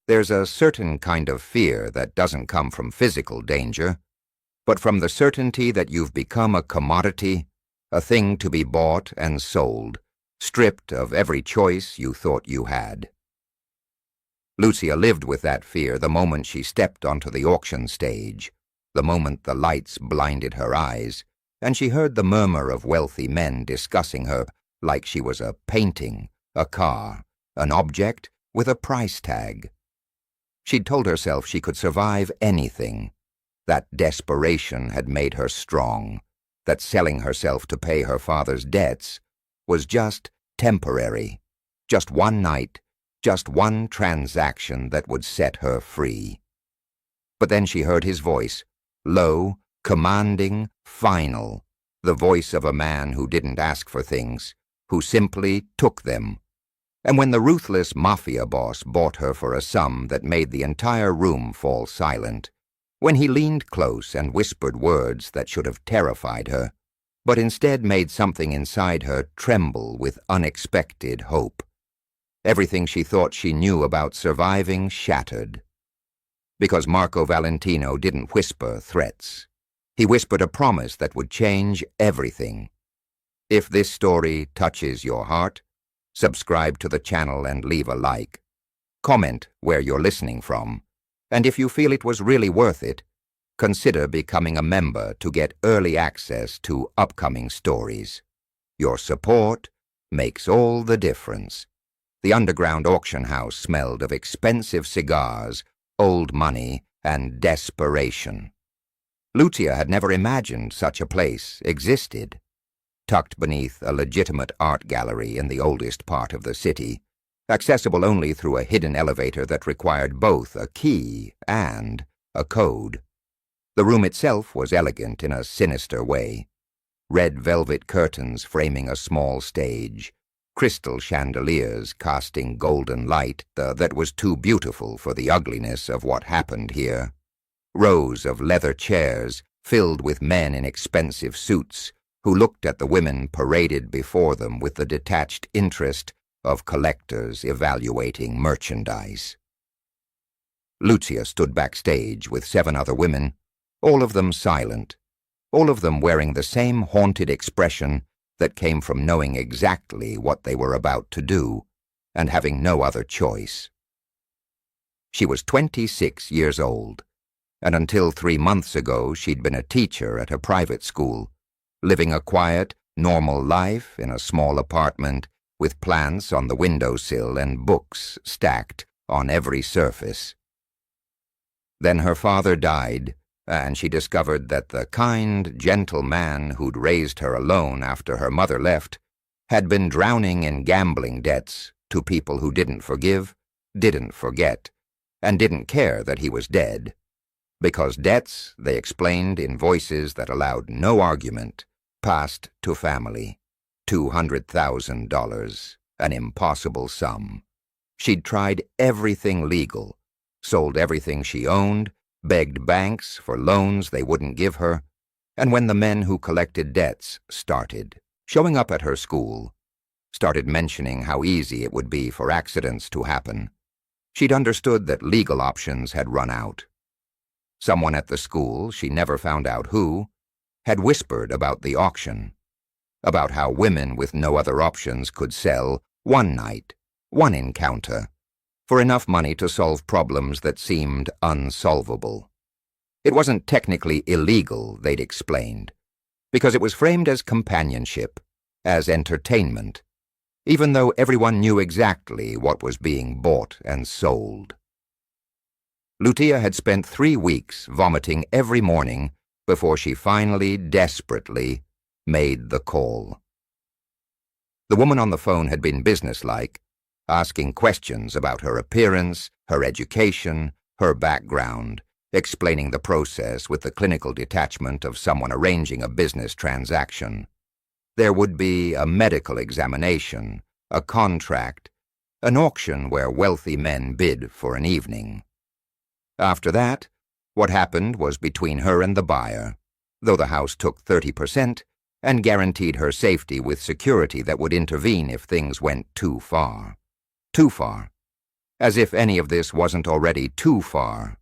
There's a certain kind of fear that doesn't come from physical danger, but from the certainty that you've become a commodity, a thing to be bought and sold, stripped of every choice you thought you had. Lucia lived with that fear the moment she stepped onto the auction stage, the moment the lights blinded her eyes, and she heard the murmur of wealthy men discussing her like she was a painting, a car, an object with a price tag. She'd told herself she could survive anything. That desperation had made her strong, that selling herself to pay her father's debts was just temporary, just one night, just one transaction that would set her free. But then she heard his voice, low, commanding, final, the voice of a man who didn't ask for things, who simply took them. And when the Ruthless Mafia boss bought her for a sum that made the entire room fall silent, when he leaned close and whispered words that should have terrified her, but instead made something inside her tremble with unexpected hope, everything she thought she knew about surviving shattered. Because Marco Valentino didn't whisper threats. He whispered a promise that would change everything. If this story touches your heart, subscribe to the channel and leave a like. Comment where you're listening from. And if you feel it was really worth it, consider becoming a member to get early access to upcoming stories. Your support makes all the difference. The underground auction house smelled of expensive cigars, old money, and desperation. Lucia had never imagined such a place existed. Tucked beneath a legitimate art gallery in the oldest part of the city, accessible only through a hidden elevator that required both a key and a code. The room itself was elegant in a sinister way. Red velvet curtains framing a small stage, crystal chandeliers casting golden light that was too beautiful for the ugliness of what happened here. Rows of leather chairs filled with men in expensive suits who looked at the women paraded before them with the detached interest of collectors evaluating merchandise. Lucia stood backstage with 7 other women, all of them silent, all of them wearing the same haunted expression that came from knowing exactly what they were about to do and having no other choice. She was 26 years old, and until 3 months ago she'd been a teacher at a private school, living a quiet, normal life in a small apartment with plants on the windowsill and books stacked on every surface. Then her father died, and she discovered that the kind, gentle man who'd raised her alone after her mother left had been drowning in gambling debts to people who didn't forgive, didn't forget, and didn't care that he was dead. Because debts, they explained in voices that allowed no argument, passed to family. $200,000, an impossible sum. She'd tried everything legal, sold everything she owned, begged banks for loans they wouldn't give her, and when the men who collected debts started showing up at her school, started mentioning how easy it would be for accidents to happen, she'd understood that legal options had run out. Someone at the school, she never found out who, had whispered about the auction, about how women with no other options could sell one night, one encounter, for enough money to solve problems that seemed unsolvable. It wasn't technically illegal, they'd explained, because it was framed as companionship, as entertainment, even though everyone knew exactly what was being bought and sold. Lucia had spent 3 weeks vomiting every morning before she finally, desperately, made the call. The woman on the phone had been businesslike, asking questions about her appearance, her education, her background, explaining the process with the clinical detachment of someone arranging a business transaction. There would be a medical examination, a contract, an auction where wealthy men bid for an evening. After that, what happened was between her and the buyer, though the house took 30% and guaranteed her safety with security that would intervene if things went too far. Too far. As if any of this wasn't already too far.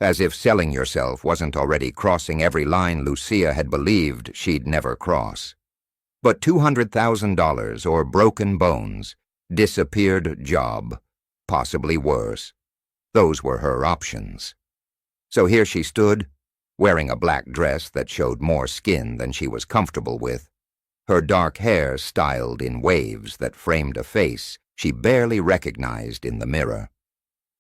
As if selling yourself wasn't already crossing every line Lucia had believed she'd never cross. But $200,000 or broken bones, disappeared job, possibly worse. Those were her options. So here she stood, wearing a black dress that showed more skin than she was comfortable with, her dark hair styled in waves that framed a face she barely recognized in the mirror.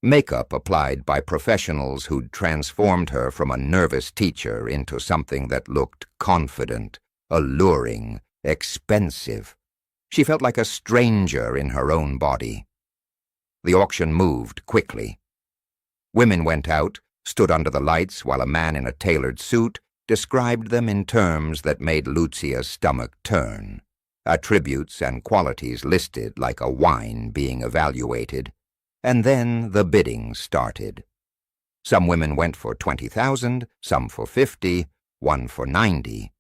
Makeup applied by professionals who'd transformed her from a nervous teacher into something that looked confident, alluring, expensive. She felt like a stranger in her own body. The auction moved quickly. Women went out, stood under the lights while a man in a tailored suit described them in terms that made Lucia's stomach turn, attributes and qualities listed like a wine being evaluated. And then the bidding started. Some women went for 20,000, some for 50, one for 90.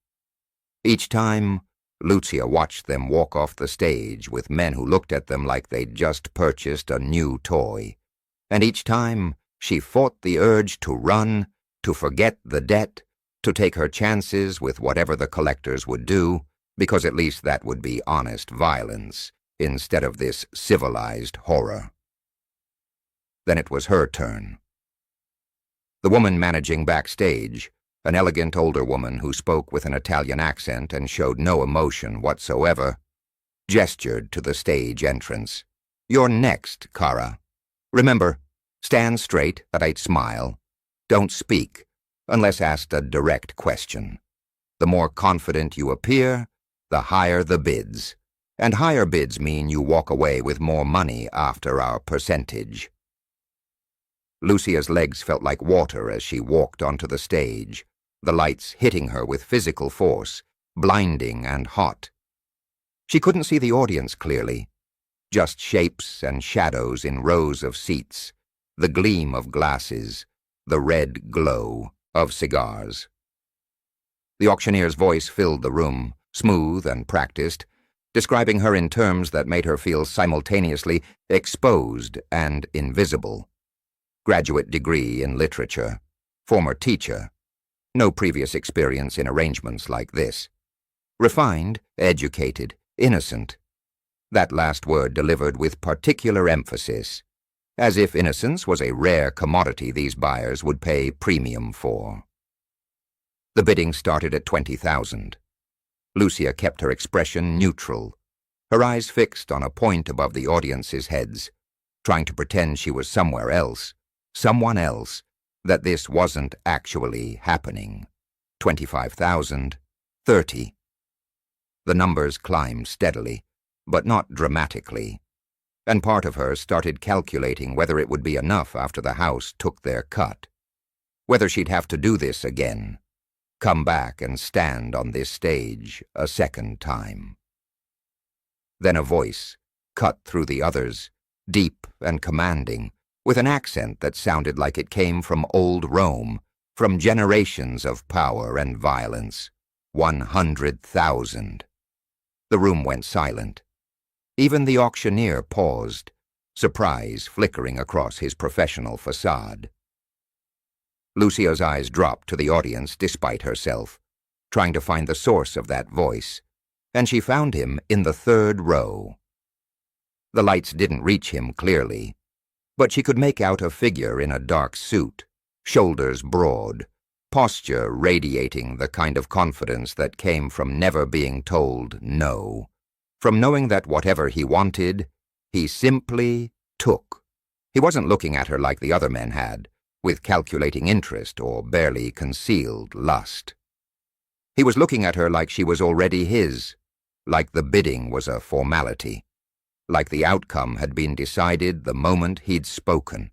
Each time, Lucia watched them walk off the stage with men who looked at them like they'd just purchased a new toy. And each time, she fought the urge to run, to forget the debt, to take her chances with whatever the collectors would do, because at least that would be honest violence, instead of this civilized horror. Then it was her turn. The woman managing backstage, an elegant older woman who spoke with an Italian accent and showed no emotion whatsoever, gestured to the stage entrance. "You're next, Cara. Remember, stand straight, that I'd smile. Don't speak, unless asked a direct question. The more confident you appear, the higher the bids. And higher bids mean you walk away with more money after our percentage." Lucia's legs felt like water as she walked onto the stage, the lights hitting her with physical force, blinding and hot. She couldn't see the audience clearly, just shapes and shadows in rows of seats, the gleam of glasses, the red glow of cigars. The auctioneer's voice filled the room, smooth and practiced, describing her in terms that made her feel simultaneously exposed and invisible. Graduate degree in literature, former teacher, no previous experience in arrangements like this. Refined, educated, innocent. That last word delivered with particular emphasis, as if innocence was a rare commodity these buyers would pay premium for. The bidding started at 20,000. Lucia kept her expression neutral, her eyes fixed on a point above the audience's heads, trying to pretend she was somewhere else, someone else, that this wasn't actually happening. 25,000, 30. The numbers climbed steadily, but not dramatically, and part of her started calculating whether it would be enough after the house took their cut, whether she'd have to do this again, come back and stand on this stage a second time. Then a voice cut through the others, deep and commanding, with an accent that sounded like it came from old Rome, from generations of power and violence. 100,000. The room went silent. Even the auctioneer paused, surprise flickering across his professional facade. Lucia's eyes dropped to the audience despite herself, trying to find the source of that voice, and she found him in the third row. The lights didn't reach him clearly, but she could make out a figure in a dark suit, shoulders broad, posture radiating the kind of confidence that came from never being told no, from knowing that whatever he wanted, he simply took. He wasn't looking at her like the other men had, with calculating interest or barely concealed lust. He was looking at her like she was already his, like the bidding was a formality, like the outcome had been decided the moment he'd spoken.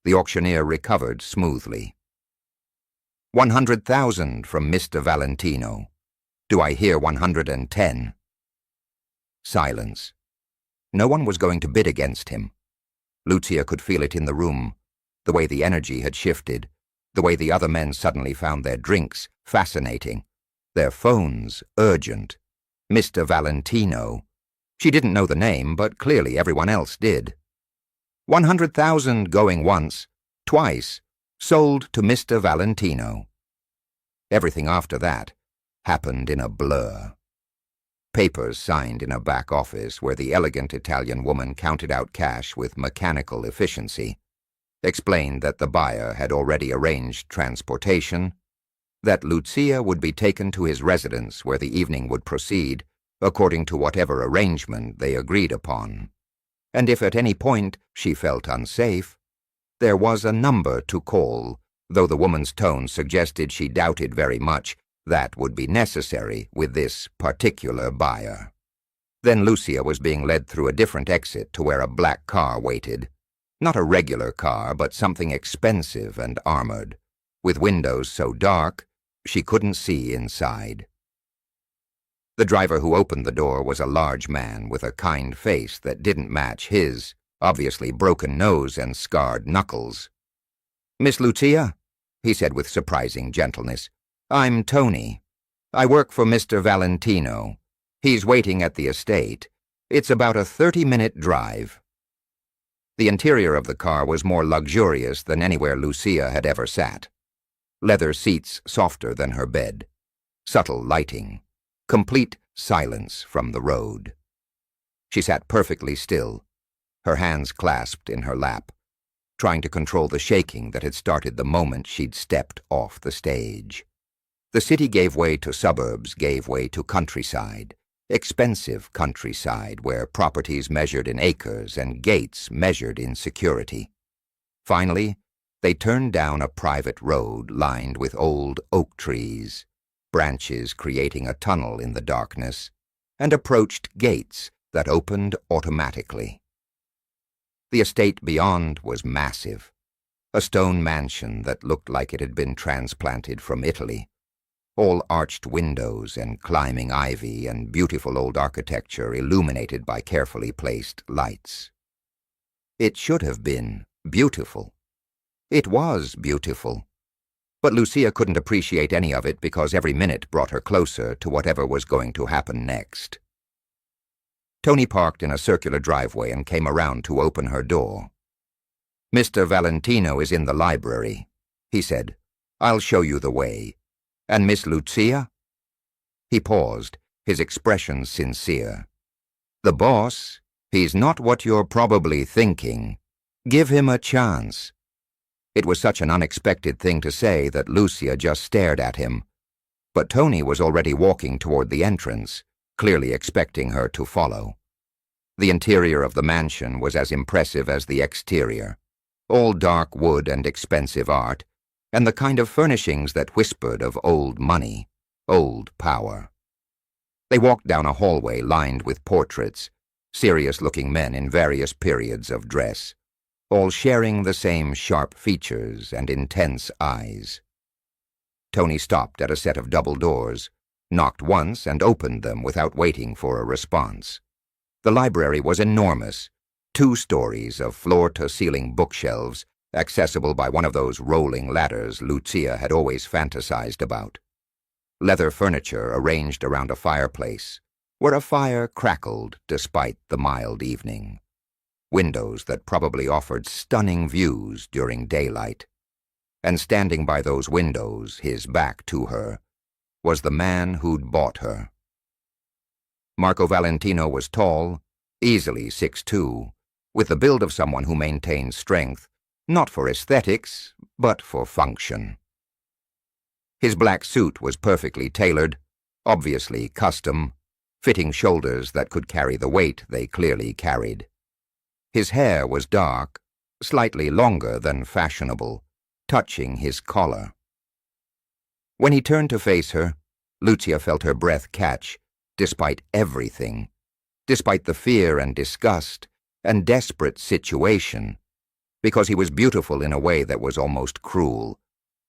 The auctioneer recovered smoothly. 100,000 from Mr. Valentino. Do I hear 110? Silence. No one was going to bid against him. Lucia could feel it in the room, the way the energy had shifted, the way the other men suddenly found their drinks fascinating, their phones urgent. Mr. Valentino. She didn't know the name, but clearly everyone else did. 100,000 going once, twice, sold to Mr. Valentino. Everything after that happened in a blur. Papers signed in a back office where the elegant Italian woman counted out cash with mechanical efficiency, explained that the buyer had already arranged transportation, that Lucia would be taken to his residence where the evening would proceed according to whatever arrangement they agreed upon, and if at any point she felt unsafe, there was a number to call, though the woman's tone suggested she doubted very much that would be necessary with this particular buyer. Then Lucia was being led through a different exit to where a black car waited. Not a regular car, but something expensive and armored, with windows so dark she couldn't see inside. The driver who opened the door was a large man with a kind face that didn't match his obviously broken nose and scarred knuckles. "Miss Lucia," he said with surprising gentleness, "I'm Tony. I work for Mr. Valentino. He's waiting at the estate. It's about a 30-minute drive." The interior of the car was more luxurious than anywhere Lucia had ever sat. Leather seats softer than her bed, subtle lighting, complete silence from the road. She sat perfectly still, her hands clasped in her lap, trying to control the shaking that had started the moment she'd stepped off the stage. The city gave way to suburbs, gave way to countryside, expensive countryside where properties measured in acres and gates measured in security. Finally, they turned down a private road lined with old oak trees, branches creating a tunnel in the darkness, and approached gates that opened automatically. The estate beyond was massive, a stone mansion that looked like it had been transplanted from Italy, all arched windows and climbing ivy and beautiful old architecture illuminated by carefully placed lights. It should have been beautiful. It was beautiful, but Lucia couldn't appreciate any of it because every minute brought her closer to whatever was going to happen next. Tony parked in a circular driveway and came around to open her door. "Mr. Valentino is in the library," he said. "I'll show you the way. And Miss Lucia?" He paused, his expression sincere. "The boss, he's not what you're probably thinking. Give him a chance." It was such an unexpected thing to say that Lucia just stared at him, but Tony was already walking toward the entrance, clearly expecting her to follow. The interior of the mansion was as impressive as the exterior, all dark wood and expensive art, and the kind of furnishings that whispered of old money, old power. They walked down a hallway lined with portraits, serious-looking men in various periods of dress, all sharing the same sharp features and intense eyes. Tony stopped at a set of double doors, knocked once and opened them without waiting for a response. The library was enormous, 2 stories of floor-to-ceiling bookshelves, accessible by one of those rolling ladders Lucia had always fantasized about. Leather furniture arranged around a fireplace, where a fire crackled despite the mild evening. Windows that probably offered stunning views during daylight. And standing by those windows, his back to her, was the man who'd bought her. Marco Valentino was tall, easily 6'2", with the build of someone who maintained strength, not for aesthetics, but for function. His black suit was perfectly tailored, obviously custom, fitting shoulders that could carry the weight they clearly carried. His hair was dark, slightly longer than fashionable, touching his collar. When he turned to face her, Lucia felt her breath catch, despite everything, despite the fear and disgust and desperate situation, because he was beautiful in a way that was almost cruel,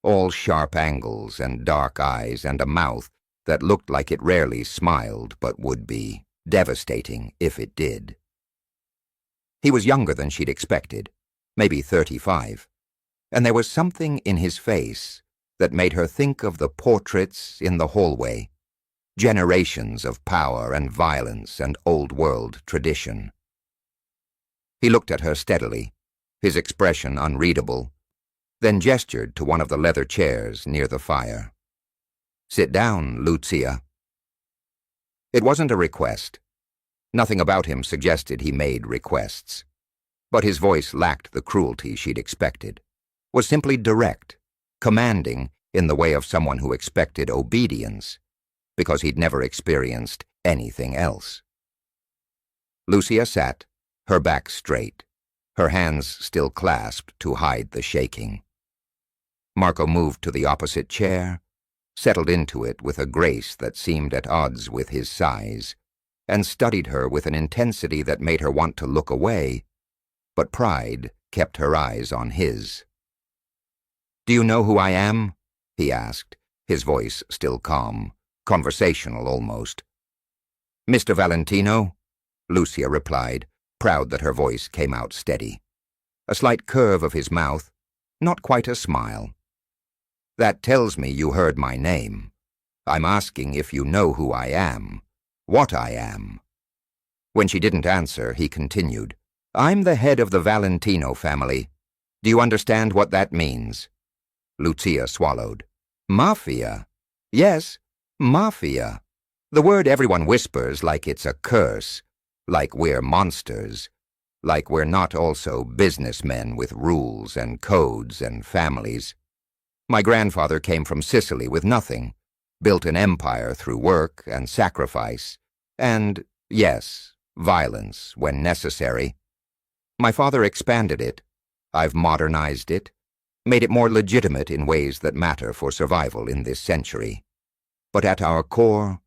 all sharp angles and dark eyes and a mouth that looked like it rarely smiled but would be devastating if it did. He was younger than she'd expected, maybe 35, and there was something in his face that made her think of the portraits in the hallway, generations of power and violence and old-world tradition. He looked at her steadily, his expression unreadable, then gestured to one of the leather chairs near the fire. "Sit down, Lucia." It wasn't a request. Nothing about him suggested he made requests. But his voice lacked the cruelty she'd expected, was simply direct, commanding in the way of someone who expected obedience, because he'd never experienced anything else. Lucia sat, her back straight, her hands still clasped to hide the shaking. Marco moved to the opposite chair, settled into it with a grace that seemed at odds with his size, and studied her with an intensity that made her want to look away, but pride kept her eyes on his. "Do you know who I am?" he asked, his voice still calm, conversational almost. "Mr. Valentino," Lucia replied, proud that her voice came out steady. A slight curve of his mouth, not quite a smile. "That tells me you heard my name. I'm asking if you know who I am, what I am." When she didn't answer, he continued, "I'm the head of the Valentino family. Do you understand what that means?" Lucia swallowed. "Mafia? Yes, mafia. The word everyone whispers like it's a curse, like we're monsters, like we're not also businessmen with rules and codes and families. My grandfather came from Sicily with nothing, built an empire through work and sacrifice, and, yes, violence when necessary. My father expanded it. I've modernized it, made it more legitimate in ways that matter for survival in this century. But at our core,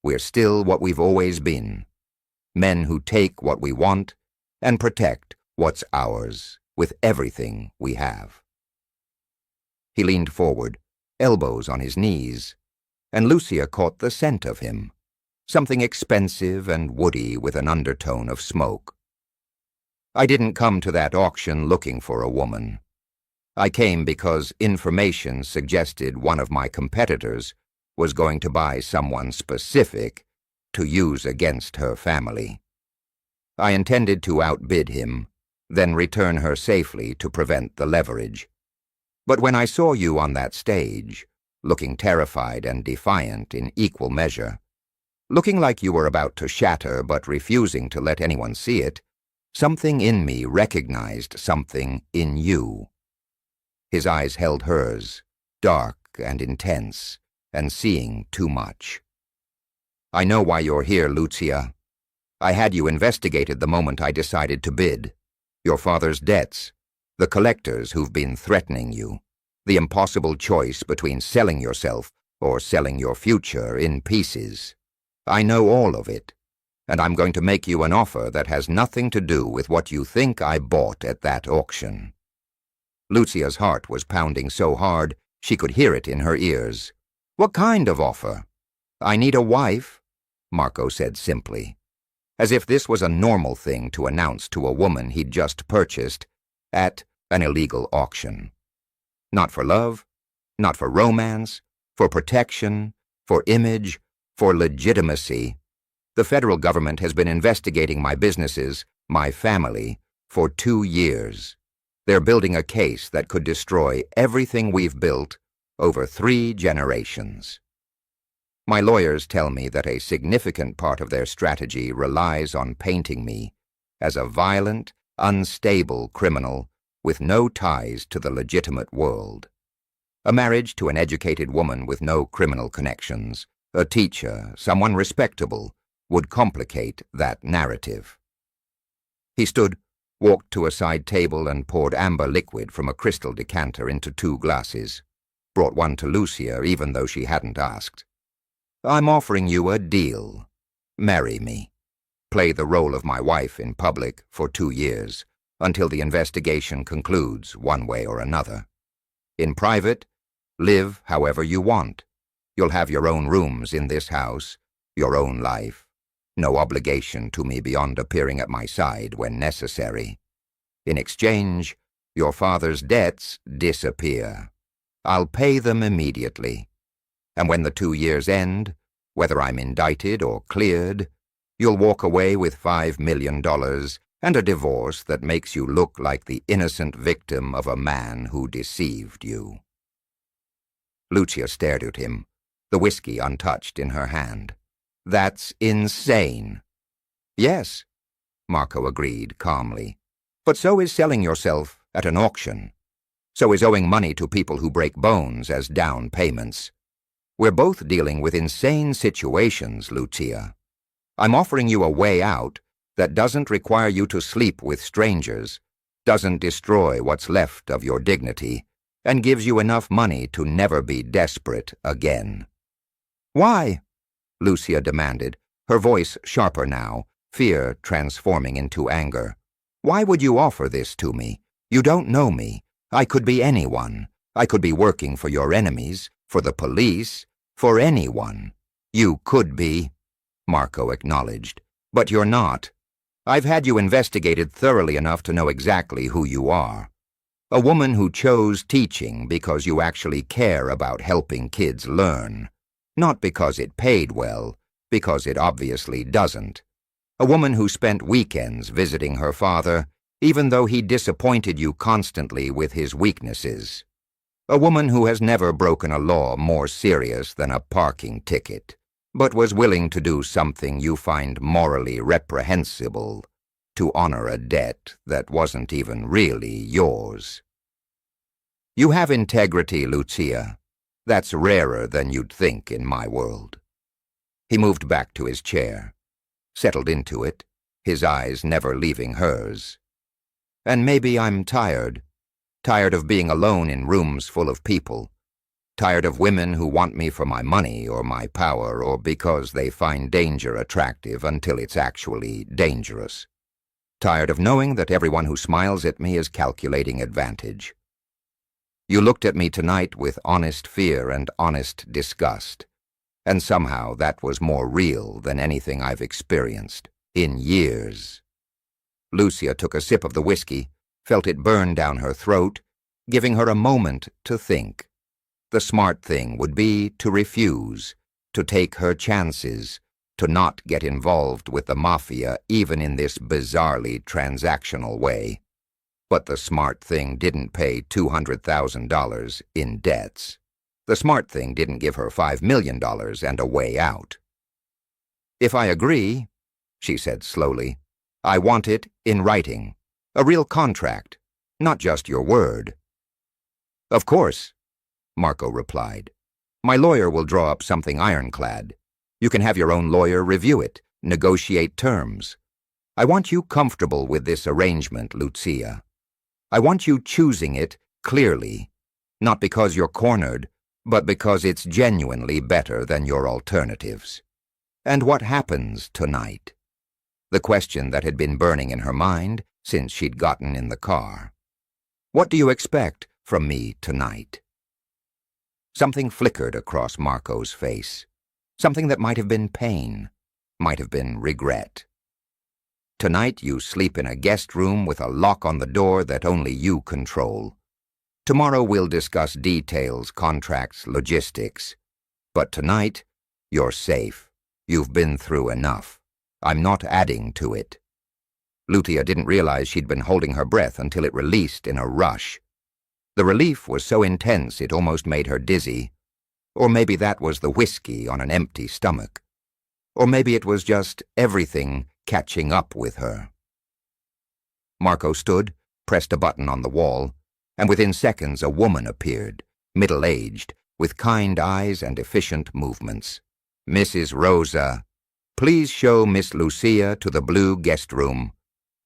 we're still what we've always been. Men who take what we want and protect what's ours with everything we have." He leaned forward, elbows on his knees, and Lucia caught the scent of him, something expensive and woody with an undertone of smoke. "I didn't come to that auction looking for a woman. I came because information suggested one of my competitors was going to buy someone specific to use against her family. I intended to outbid him, then return her safely to prevent the leverage. But when I saw you on that stage, looking terrified and defiant in equal measure, looking like you were about to shatter but refusing to let anyone see it, something in me recognized something in you." His eyes held hers, dark and intense, and seeing too much. "I know why you're here, Lucia. I had you investigated the moment I decided to bid. Your father's debts, the collectors who've been threatening you, the impossible choice between selling yourself or selling your future in pieces. I know all of it, and I'm going to make you an offer that has nothing to do with what you think I bought at that auction." Lucia's heart was pounding so hard she could hear it in her ears. "What kind of offer?" "I need a wife," Marco said simply, as if this was a normal thing to announce to a woman he'd just purchased at an illegal auction. Not for love, not for romance, for protection, for image, for legitimacy. The federal government has been investigating my businesses, my family, for 2 years. They're building a case that could destroy everything we've built over 3 generations. My lawyers tell me that a significant part of their strategy relies on painting me as a violent, unstable criminal with no ties to the legitimate world. A marriage to an educated woman with no criminal connections, a teacher, someone respectable, would complicate that narrative. He stood, walked to a side table and poured amber liquid from a crystal decanter into 2 glasses, brought one to Lucia even though she hadn't asked. "I'm offering you a deal. Marry me. Play the role of my wife in public for 2 years, until the investigation concludes one way or another. In private, live however you want. You'll have your own rooms in this house, your own life. No obligation to me beyond appearing at my side when necessary. In exchange, your father's debts disappear. I'll pay them immediately. And when the 2 years end, whether I'm indicted or cleared, you'll walk away with $5 million and a divorce that makes you look like the innocent victim of a man who deceived you." Lucia stared at him, the whiskey untouched in her hand. "That's insane." "Yes," Marco agreed calmly. "But so is selling yourself at an auction. So is owing money to people who break bones as down payments. We're both dealing with insane situations, Lucia. I'm offering you a way out that doesn't require you to sleep with strangers, doesn't destroy what's left of your dignity, and gives you enough money to never be desperate again." "Why?" Lucia demanded, her voice sharper now, fear transforming into anger. "Why would you offer this to me? You don't know me. I could be anyone. I could be working for your enemies, for the police, for anyone." "You could be," Marco acknowledged, "but you're not. I've had you investigated thoroughly enough to know exactly who you are. A woman who chose teaching because you actually care about helping kids learn. Not because it paid well, because it obviously doesn't. A woman who spent weekends visiting her father, even though he disappointed you constantly with his weaknesses. A woman who has never broken a law more serious than a parking ticket, but was willing to do something you find morally reprehensible, to honor a debt that wasn't even really yours. You have integrity, Lucia. That's rarer than you'd think in my world." He moved back to his chair, settled into it, his eyes never leaving hers. "And maybe I'm tired of being alone in rooms full of people, tired of women who want me for my money or my power or because they find danger attractive until it's actually dangerous. Tired of knowing that everyone who smiles at me is calculating advantage. You looked at me tonight with honest fear and honest disgust, and somehow that was more real than anything I've experienced in years." Lucia took a sip of the whiskey, felt it burn down her throat, giving her a moment to think. The smart thing would be to refuse, to take her chances, to not get involved with the Mafia even in this bizarrely transactional way. But the smart thing didn't pay $200,000 in debts. The smart thing didn't give her $5 million and a way out. "If I agree," she said slowly, "I want it in writing. A real contract, not just your word." "Of course," Marco replied. "My lawyer will draw up something ironclad. You can have your own lawyer review it, negotiate terms. I want you comfortable with this arrangement, Lucia. I want you choosing it clearly, not because you're cornered, but because it's genuinely better than your alternatives." "And what happens tonight?" The question that had been burning in her mind since she'd gotten in the car. "What do you expect from me tonight?" Something flickered across Marco's face. Something that might have been pain, might have been regret. "Tonight you sleep in a guest room with a lock on the door that only you control. Tomorrow we'll discuss details, contracts, logistics. But tonight, you're safe. You've been through enough. I'm not adding to it." Lucia didn't realize she'd been holding her breath until it released in a rush. The relief was so intense it almost made her dizzy. Or maybe that was the whiskey on an empty stomach. Or maybe it was just everything catching up with her. Marco stood, pressed a button on the wall, and within seconds a woman appeared, middle-aged, with kind eyes and efficient movements. "Mrs. Rosa, please show Miss Lucia to the blue guest room.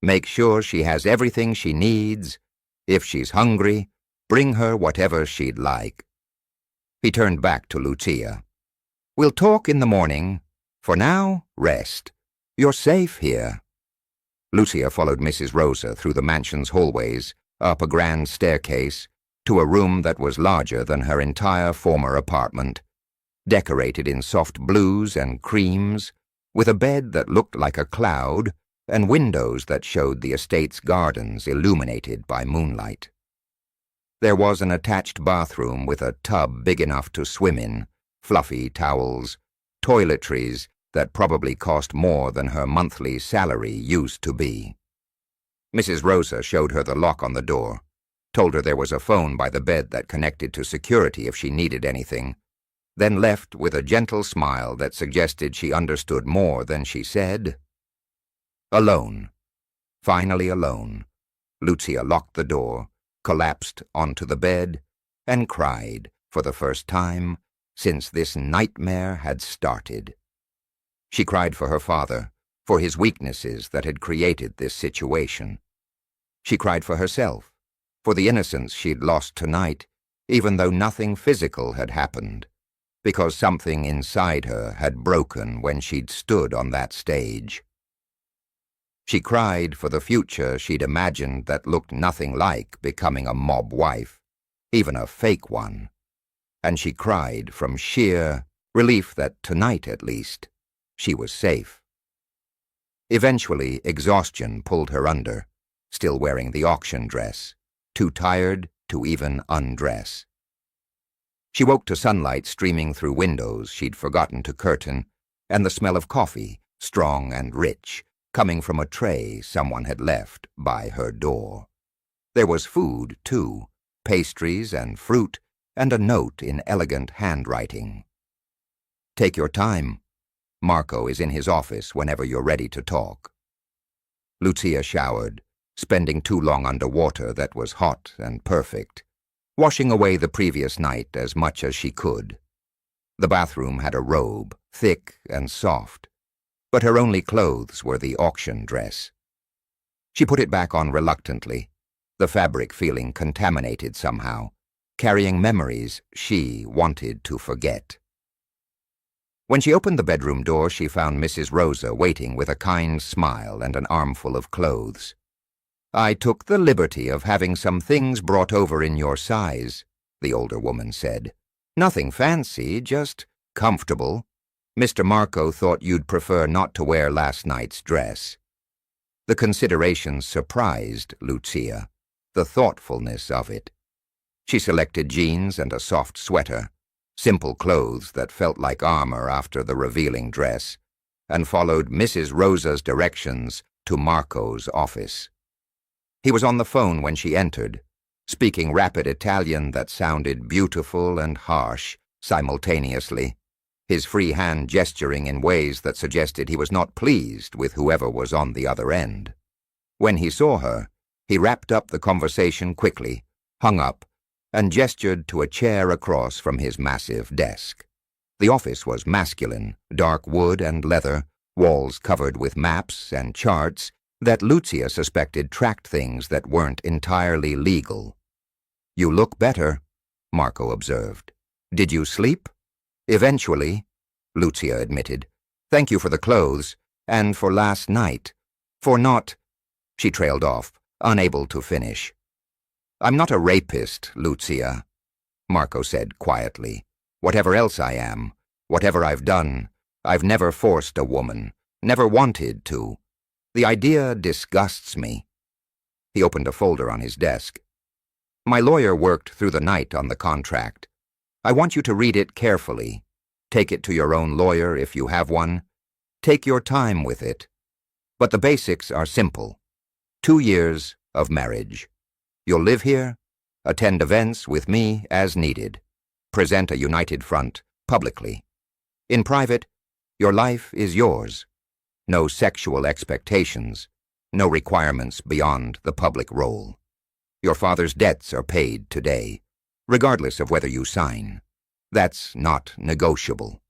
Make sure she has everything she needs. If she's hungry, bring her whatever she'd like." He turned back to Lucia. "We'll talk in the morning. For now, rest. You're safe here." Lucia followed Mrs. Rosa through the mansion's hallways, up a grand staircase, to a room that was larger than her entire former apartment, decorated in soft blues and creams, with a bed that looked like a cloud and windows that showed the estate's gardens illuminated by moonlight. There was an attached bathroom with a tub big enough to swim in, fluffy towels, toiletries that probably cost more than her monthly salary used to be. Mrs. Rosa showed her the lock on the door, told her there was a phone by the bed that connected to security if she needed anything, then left with a gentle smile that suggested she understood more than she said. Alone. Finally alone. Lucia locked the door, collapsed onto the bed, and cried for the first time since this nightmare had started. She cried for her father, for his weaknesses that had created this situation. She cried for herself, for the innocence she'd lost tonight, even though nothing physical had happened, because something inside her had broken when she'd stood on that stage. She cried for the future she'd imagined that looked nothing like becoming a mob wife, even a fake one. And she cried from sheer relief that tonight, at least, she was safe. Eventually, exhaustion pulled her under, still wearing the auction dress, too tired to even undress. She woke to sunlight streaming through windows she'd forgotten to curtain, and the smell of coffee, strong and rich, coming from a tray someone had left by her door. There was food, too, pastries and fruit, and a note in elegant handwriting. "Take your time. Marco is in his office whenever you're ready to talk." Lucia showered, spending too long under water that was hot and perfect, washing away the previous night as much as she could. The bathroom had a robe, thick and soft, but her only clothes were the auction dress. She put it back on reluctantly, the fabric feeling contaminated somehow, carrying memories she wanted to forget. When she opened the bedroom door, she found Mrs. Rosa waiting with a kind smile and an armful of clothes. "I took the liberty of having some things brought over in your size," the older woman said. "Nothing fancy, just comfortable. Mr. Marco thought you'd prefer not to wear last night's dress." The consideration surprised Lucia, the thoughtfulness of it. She selected jeans and a soft sweater, simple clothes that felt like armor after the revealing dress, and followed Mrs. Rosa's directions to Marco's office. He was on the phone when she entered, speaking rapid Italian that sounded beautiful and harsh simultaneously, his free hand gesturing in ways that suggested he was not pleased with whoever was on the other end. When he saw her, he wrapped up the conversation quickly, hung up, and gestured to a chair across from his massive desk. The office was masculine, dark wood and leather, walls covered with maps and charts that Lucia suspected tracked things that weren't entirely legal. "You look better," Marco observed. "Did you sleep?" "Eventually," Lucia admitted. "Thank you for the clothes, and for last night. For not—" She trailed off, unable to finish. "I'm not a rapist, Lucia," Marco said quietly. "Whatever else I am, whatever I've done, I've never forced a woman, never wanted to. The idea disgusts me." He opened a folder on his desk. "My lawyer worked through the night on the contract. I want you to read it carefully. Take it to your own lawyer if you have one. Take your time with it. But the basics are simple. 2 years of marriage. You'll live here, attend events with me as needed, present a united front publicly. In private, your life is yours. No sexual expectations, no requirements beyond the public role. Your father's debts are paid today, regardless of whether you sign. That's not negotiable.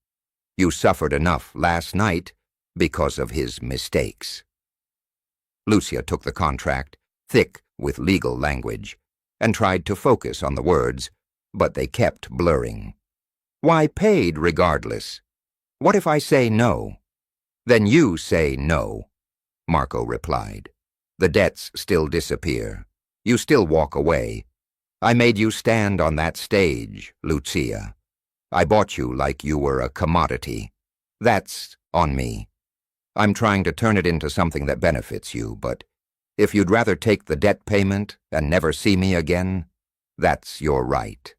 You suffered enough last night because of his mistakes." Lucia took the contract, thick with legal language, and tried to focus on the words, but they kept blurring. "Why paid regardless? What if I say no?" "Then you say no," Marco replied. "The debts still disappear. You still walk away. I made you stand on that stage, Lucia. I bought you like you were a commodity. That's on me. I'm trying to turn it into something that benefits you, but if you'd rather take the debt payment and never see me again, that's your right."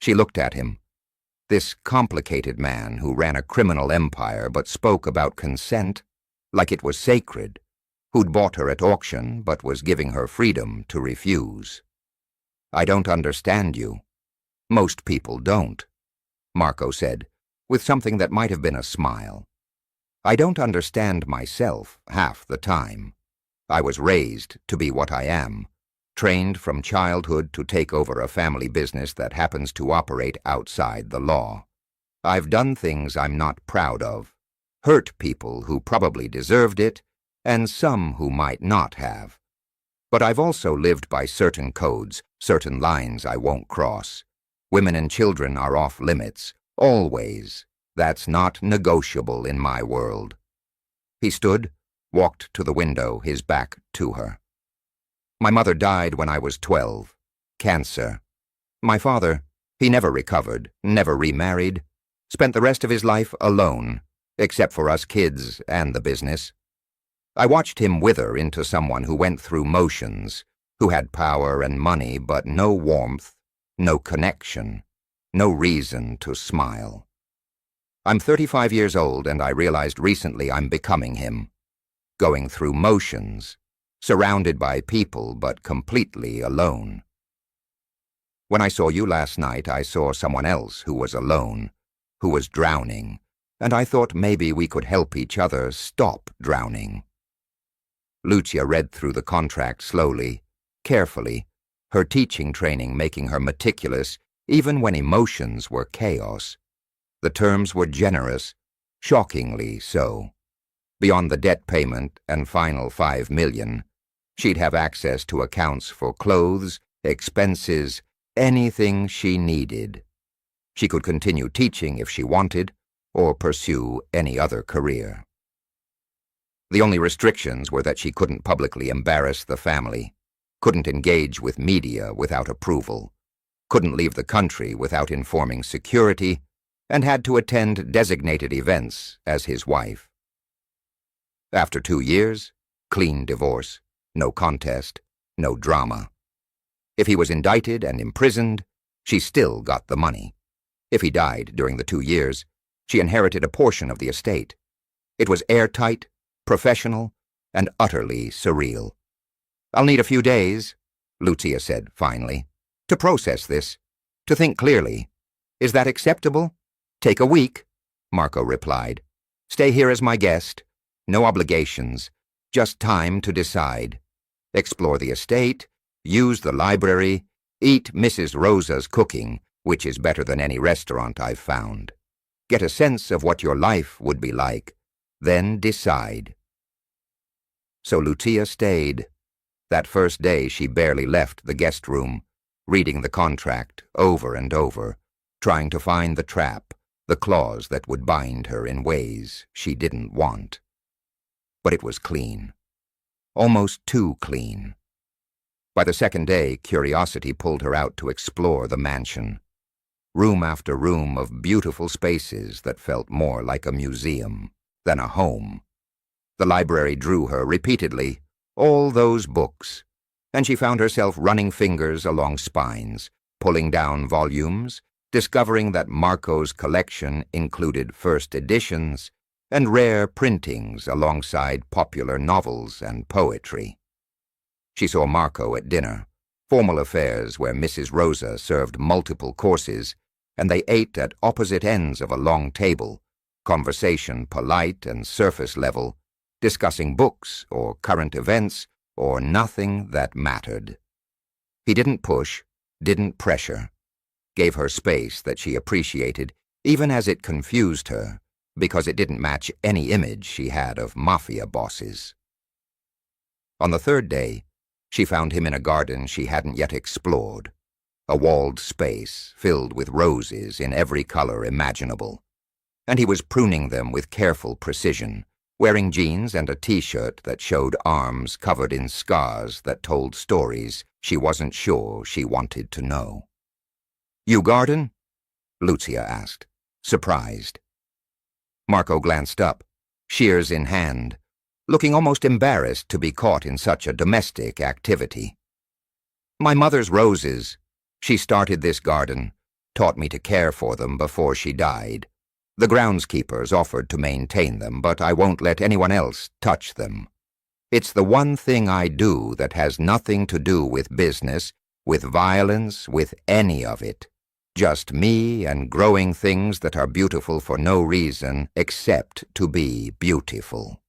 She looked at him. This complicated man who ran a criminal empire but spoke about consent like it was sacred, who'd bought her at auction but was giving her freedom to refuse. "I don't understand you." "Most people don't," Marco said, with something that might have been a smile. "I don't understand myself half the time. I was raised to be what I am, trained from childhood to take over a family business that happens to operate outside the law. I've done things I'm not proud of, hurt people who probably deserved it, and some who might not have. But I've also lived by certain codes, certain lines I won't cross. Women and children are off limits, always. That's not negotiable in my world." He stood, walked to the window, his back to her. "My mother died when I was 12. Cancer. My father, he never recovered, never remarried, spent the rest of his life alone, except for us kids and the business. I watched him wither into someone who went through motions, who had power and money but no warmth, no connection, no reason to smile. I'm 35 years old and I realized recently I'm becoming him, going through motions, surrounded by people but completely alone. When I saw you last night, I saw someone else who was alone, who was drowning, and I thought maybe we could help each other stop drowning." Lucia read through the contract slowly, carefully, her teaching training making her meticulous even when emotions were chaos. The terms were generous, shockingly so. Beyond the debt payment and final $5 million, she'd have access to accounts for clothes, expenses, anything she needed. She could continue teaching if she wanted, or pursue any other career. The only restrictions were that she couldn't publicly embarrass the family, couldn't engage with media without approval, couldn't leave the country without informing security, and had to attend designated events as his wife. After 2 years, clean divorce, no contest, no drama. If he was indicted and imprisoned, she still got the money. If he died during the 2 years, she inherited a portion of the estate. It was airtight, professional, and utterly surreal. "I'll need a few days," Lucia said finally, "to process this, to think clearly. Is that acceptable?" "Take a week," Marco replied. "Stay here as my guest. No obligations, just time to decide. Explore the estate, use the library, eat Mrs. Rosa's cooking, which is better than any restaurant I've found. Get a sense of what your life would be like, then decide." So Lucia stayed. That first day she barely left the guest room, reading the contract over and over, trying to find the trap, the clause that would bind her in ways she didn't want. But it was clean. Almost too clean. By the second day, curiosity pulled her out to explore the mansion. Room after room of beautiful spaces that felt more like a museum than a home. The library drew her repeatedly, all those books, and she found herself running fingers along spines, pulling down volumes, discovering that Marco's collection included first editions and rare printings alongside popular novels and poetry. She saw Marco at dinner, formal affairs where Mrs. Rosa served multiple courses, and they ate at opposite ends of a long table, conversation polite and surface level, discussing books or current events or nothing that mattered. He didn't push, didn't pressure, gave her space that she appreciated, even as it confused her, because it didn't match any image she had of mafia bosses. On the third day, she found him in a garden she hadn't yet explored, a walled space filled with roses in every color imaginable, and he was pruning them with careful precision, wearing jeans and a t-shirt that showed arms covered in scars that told stories she wasn't sure she wanted to know. "You garden?" Lucia asked, surprised. Marco glanced up, shears in hand, looking almost embarrassed to be caught in such a domestic activity. "My mother's roses. She started this garden, taught me to care for them before she died. The groundskeepers offered to maintain them, but I won't let anyone else touch them. It's the one thing I do that has nothing to do with business, with violence, with any of it. Just me and growing things that are beautiful for no reason except to be beautiful."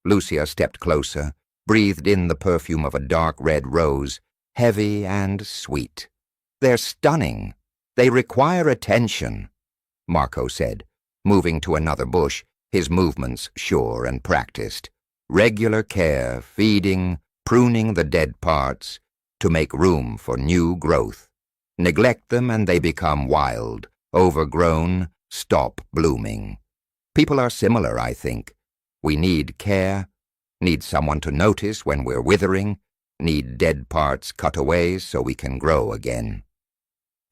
Lucia stepped closer, breathed in the perfume of a dark red rose, heavy and sweet. "They're stunning. They require attention," Marco said, moving to another bush, his movements sure and practiced. "Regular care, feeding, pruning the dead parts, to make room for new growth. Neglect them and they become wild, overgrown, stop blooming. People are similar, I think. We need care, need someone to notice when we're withering, need dead parts cut away so we can grow again."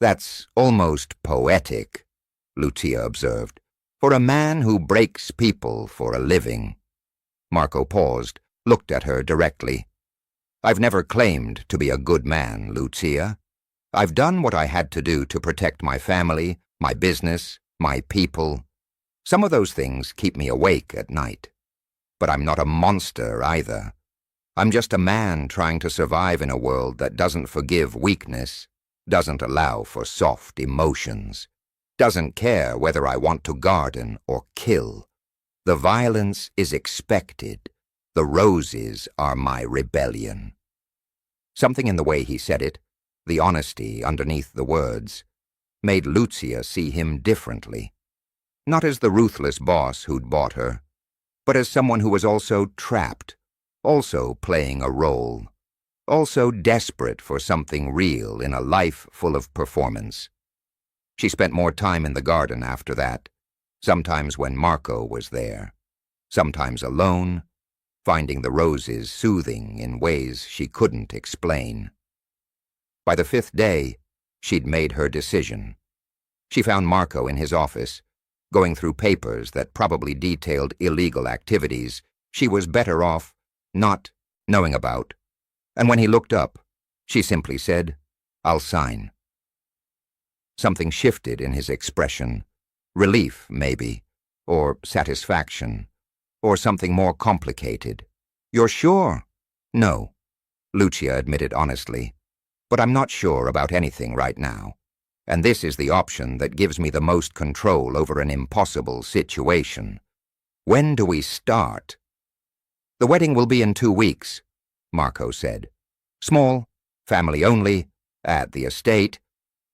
"That's almost poetic," Lucia observed, "for a man who breaks people for a living." Marco paused, looked at her directly. "I've never claimed to be a good man, Lucia. I've done what I had to do to protect my family, my business, my people. Some of those things keep me awake at night. But I'm not a monster either. I'm just a man trying to survive in a world that doesn't forgive weakness, doesn't allow for soft emotions, doesn't care whether I want to garden or kill. The violence is expected. The roses are my rebellion." Something in the way he said it, the honesty underneath the words, made Lucia see him differently. Not as the ruthless boss who'd bought her, but as someone who was also trapped, also playing a role, also desperate for something real in a life full of performance. She spent more time in the garden after that, sometimes when Marco was there, sometimes alone, finding the roses soothing in ways she couldn't explain. By the 5th day, she'd made her decision. She found Marco in his office, going through papers that probably detailed illegal activities she was better off not knowing about, and when he looked up, she simply said, "I'll sign." Something shifted in his expression. Relief, maybe, or satisfaction, or something more complicated. "You're sure?" "No," Lucia admitted honestly, "but I'm not sure about anything right now, and this is the option that gives me the most control over an impossible situation. When do we start?" "The wedding will be in 2 weeks," Marco said. "Small, family only, at the estate.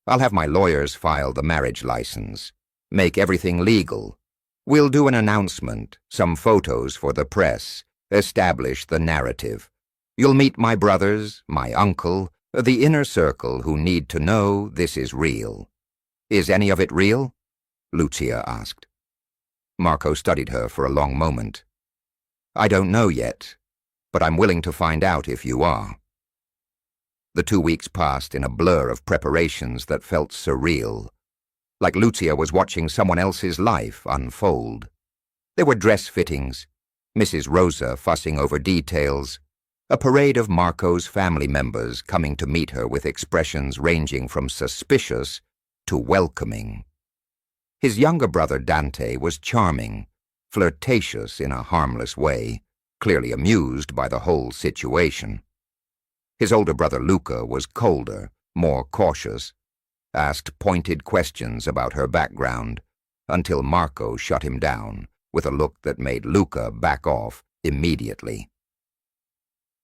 I'll have my lawyers file the marriage license, make everything legal. We'll do an announcement, some photos for the press, establish the narrative. You'll meet my brothers, my uncle, the inner circle who need to know this is real." "Is any of it real?" Lucia asked. Marco studied her for a long moment. "I don't know yet, but I'm willing to find out if you are." The 2 weeks passed in a blur of preparations that felt surreal, like Lucia was watching someone else's life unfold. There were dress fittings, Mrs. Rosa fussing over details, a parade of Marco's family members coming to meet her with expressions ranging from suspicious to welcoming. His younger brother Dante was charming, flirtatious in a harmless way, clearly amused by the whole situation. His older brother Luca was colder, more cautious, asked pointed questions about her background, until Marco shut him down with a look that made Luca back off immediately.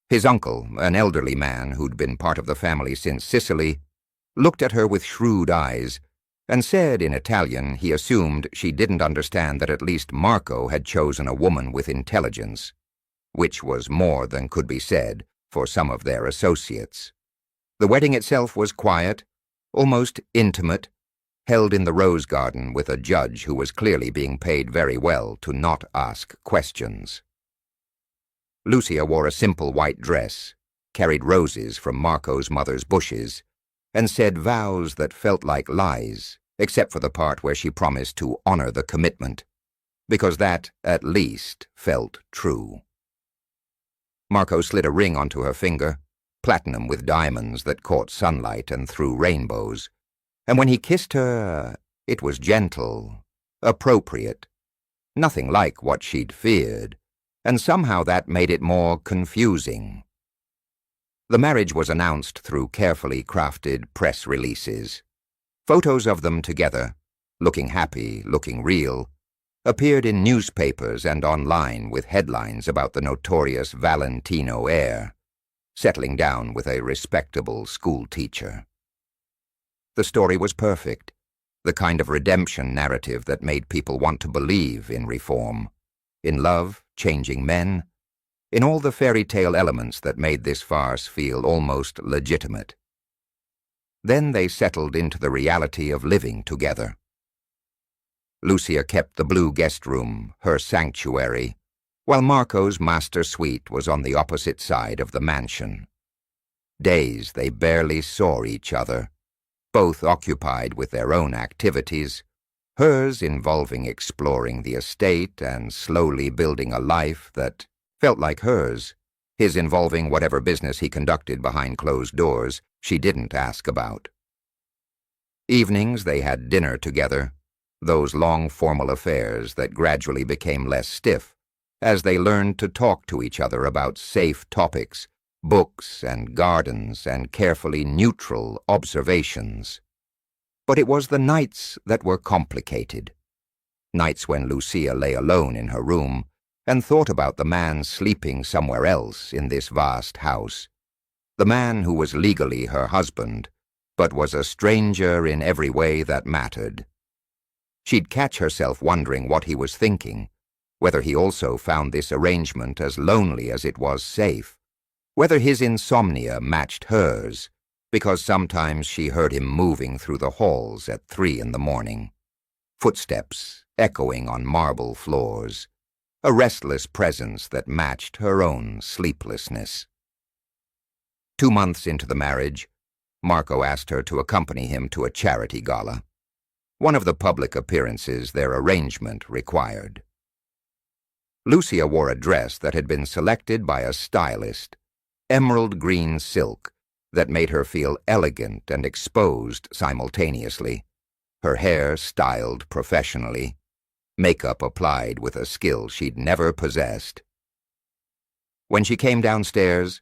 His uncle, an elderly man who'd been part of the family since Sicily, looked at her with shrewd eyes and said in Italian he assumed she didn't understand that at least Marco had chosen a woman with intelligence, which was more than could be said for some of their associates. The wedding itself was quiet, almost intimate, held in the rose garden with a judge who was clearly being paid very well to not ask questions. Lucia wore a simple white dress, carried roses from Marco's mother's bushes, and said vows that felt like lies, except for the part where she promised to honor the commitment, because that, at least, felt true. Marco slid a ring onto her finger, platinum with diamonds that caught sunlight and threw rainbows, and when he kissed her, it was gentle, appropriate, nothing like what she'd feared, and somehow that made it more confusing. The marriage was announced through carefully crafted press releases. Photos of them together, looking happy, looking real, appeared in newspapers and online with headlines about the notorious Valentino heir, settling down with a respectable school teacher. The story was perfect, the kind of redemption narrative that made people want to believe in reform, in love, changing men, in all the fairy tale elements that made this farce feel almost legitimate. Then they settled into the reality of living together. Lucia kept the blue guest room, her sanctuary, while Marco's master suite was on the opposite side of the mansion. Days they barely saw each other, both occupied with their own activities, hers involving exploring the estate and slowly building a life that felt like hers, his involving whatever business he conducted behind closed doors she didn't ask about. Evenings they had dinner together, those long formal affairs that gradually became less stiff as they learned to talk to each other about safe topics, books and gardens and carefully neutral observations. But it was the nights that were complicated. Nights when Lucia lay alone in her room and thought about the man sleeping somewhere else in this vast house, the man who was legally her husband, but was a stranger in every way that mattered. She'd catch herself wondering what he was thinking, whether he also found this arrangement as lonely as it was safe, whether his insomnia matched hers, because sometimes she heard him moving through the halls at 3 a.m, footsteps echoing on marble floors, a restless presence that matched her own sleeplessness. 2 months into the marriage, Marco asked her to accompany him to a charity gala, one of the public appearances their arrangement required. Lucia wore a dress that had been selected by a stylist, emerald green silk, that made her feel elegant and exposed simultaneously, her hair styled professionally, makeup applied with a skill she'd never possessed. When she came downstairs,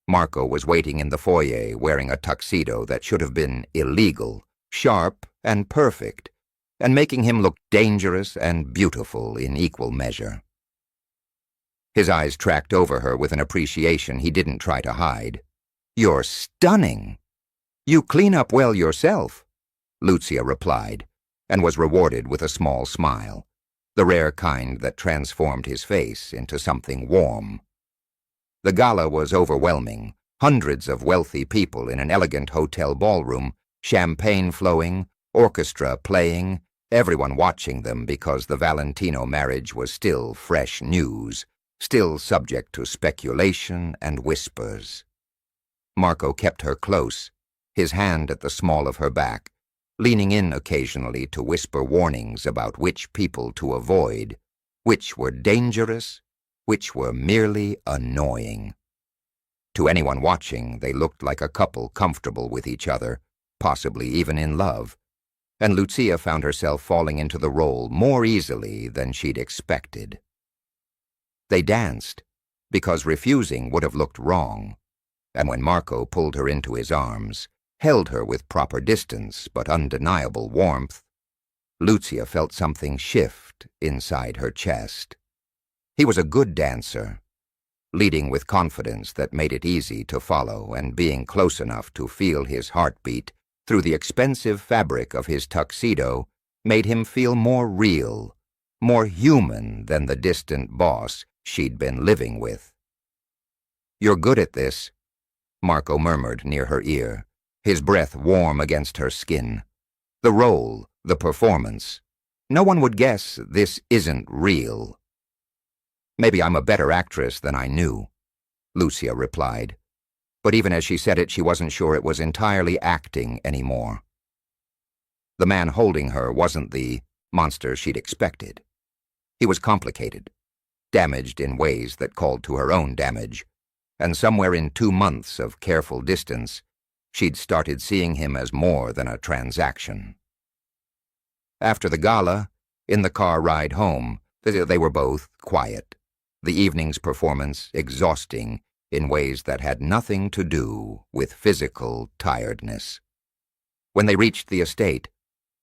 Marco was waiting in the foyer wearing a tuxedo that should have been illegal, sharp and perfect, and making him look dangerous and beautiful in equal measure. His eyes tracked over her with an appreciation he didn't try to hide. "You're stunning. You clean up well yourself," Lucia replied, and was rewarded with a small smile, the rare kind that transformed his face into something warm. The gala was overwhelming, hundreds of wealthy people in an elegant hotel ballroom, champagne flowing, orchestra playing, everyone watching them because the Valentino marriage was still fresh news, still subject to speculation and whispers. Marco kept her close, his hand at the small of her back, leaning in occasionally to whisper warnings about which people to avoid, which were dangerous, which were merely annoying. To anyone watching, they looked like a couple comfortable with each other, possibly even in love, and Lucia found herself falling into the role more easily than she'd expected. They danced, because refusing would have looked wrong, and when Marco pulled her into his arms, held her with proper distance but undeniable warmth, Lucia felt something shift inside her chest. He was a good dancer, leading with confidence that made it easy to follow and being close enough to feel his heartbeat through the expensive fabric of his tuxedo made him feel more real, more human than the distant boss she'd been living with. "You're good at this," Marco murmured near her ear, his breath warm against her skin. "The role, the performance. No one would guess this isn't real." "Maybe I'm a better actress than I knew," Lucia replied, but even as she said it, she wasn't sure it was entirely acting anymore. The man holding her wasn't the monster she'd expected. He was complicated, damaged in ways that called to her own damage, and somewhere in 2 months of careful distance, she'd started seeing him as more than a transaction. After the gala, in the car ride home, they were both quiet, the evening's performance exhausting in ways that had nothing to do with physical tiredness. When they reached the estate,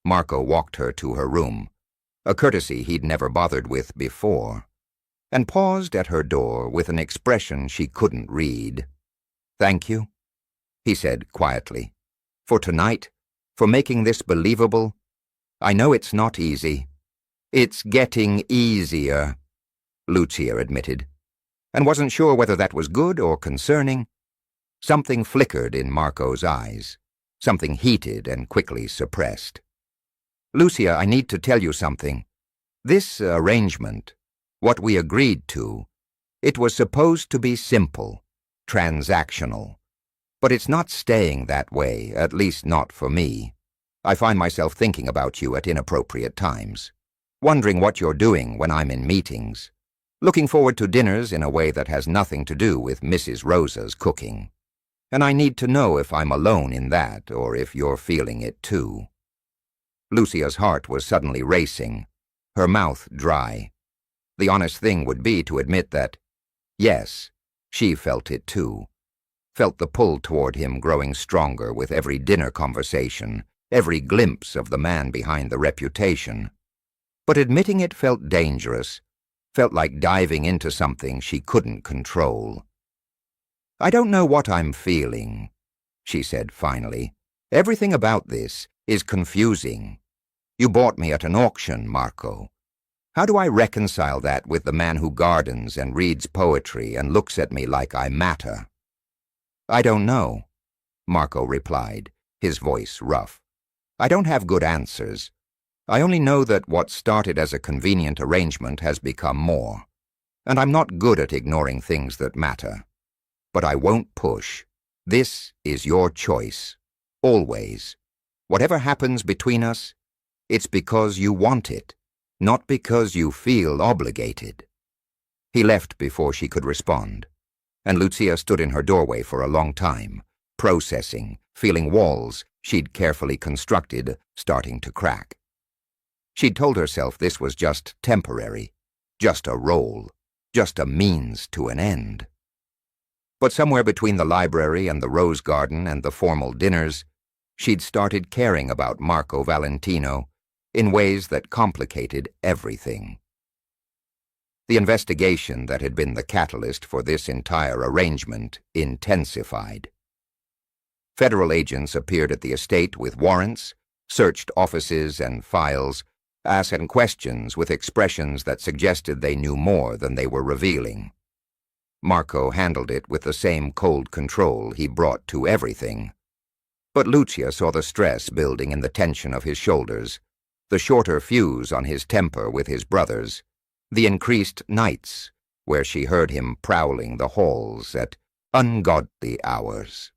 Marco walked her to her room, a courtesy he'd never bothered with before, and paused at her door with an expression she couldn't read. "Thank you," he said quietly. "For tonight, for making this believable. I know it's not easy." "It's getting easier," Lucia admitted, and wasn't sure whether that was good or concerning. Something flickered in Marco's eyes, something heated and quickly suppressed. "Lucia, I need to tell you something. This arrangement, what we agreed to, it was supposed to be simple, transactional. But it's not staying that way, at least not for me. I find myself thinking about you at inappropriate times, wondering what you're doing when I'm in meetings, looking forward to dinners in a way that has nothing to do with Mrs. Rosa's cooking. And I need to know if I'm alone in that or if you're feeling it too." Lucia's heart was suddenly racing, her mouth dry. The honest thing would be to admit that, yes, she felt it too, felt the pull toward him growing stronger with every dinner conversation, every glimpse of the man behind the reputation. But admitting it felt dangerous, felt like diving into something she couldn't control. "I don't know what I'm feeling," she said finally. "Everything about this is confusing. You bought me at an auction, Marco. How do I reconcile that with the man who gardens and reads poetry and looks at me like I matter?" "I don't know," Marco replied, his voice rough. "I don't have good answers. I only know that what started as a convenient arrangement has become more, and I'm not good at ignoring things that matter. But I won't push. This is your choice. Always. Whatever happens between us, it's because you want it, not because you feel obligated." He left before she could respond, and Lucia stood in her doorway for a long time, processing, feeling walls she'd carefully constructed starting to crack. She'd told herself this was just temporary, just a role, just a means to an end. But somewhere between the library and the rose garden and the formal dinners, she'd started caring about Marco Valentino in ways that complicated everything. The investigation that had been the catalyst for this entire arrangement intensified. Federal agents appeared at the estate with warrants, searched offices and files, asking questions with expressions that suggested they knew more than they were revealing. Marco handled it with the same cold control he brought to everything. But Lucia saw the stress building in the tension of his shoulders, the shorter fuse on his temper with his brothers, the increased nights where she heard him prowling the halls at ungodly hours.